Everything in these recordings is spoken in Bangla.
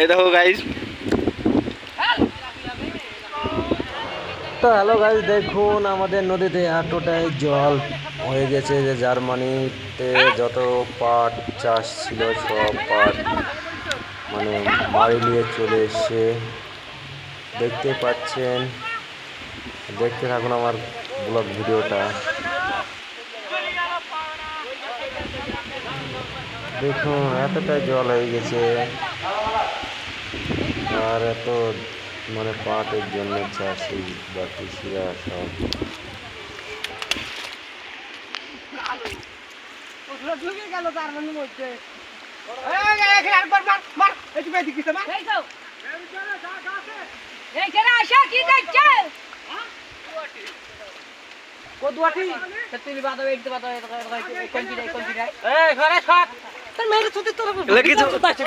এই দেখো গাইস। তো হ্যালো গাইস, দেখুন আমাদের নদীতে এতটাই জল হয়ে গেছে যে জার্মানিতে যত পাট চাষ ছিল সব পাট মানে মারি নিয়ে চলে এসছে। দেখতে পাচ্ছেন, দেখতে থাকুন আমার ব্লগ ভিডিওটা। দেখুন এতটাই জল হয়ে গেছে, আর এত মানে পাটের জন্য চাষি বা কৃষিরা সব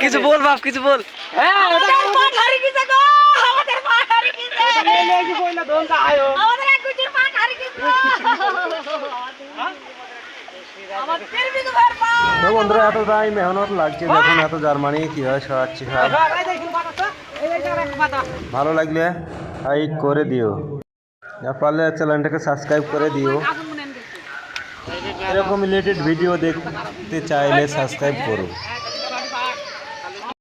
কিছু বল বাপ, কিছু বল। তো বন্ধুরা এতটাই মেহনত লাগছে, দেখুন এত জার্মানি কীভাবে সরাচ্ছি। ভালো লাগলে লাইক করে দিও, পারলে চ্যানেলটাকে সাবস্ক্রাইব করে দিও। এরকম রিলেটেড ভিডিও দেখতে চাইলে সাবস্ক্রাইব করো।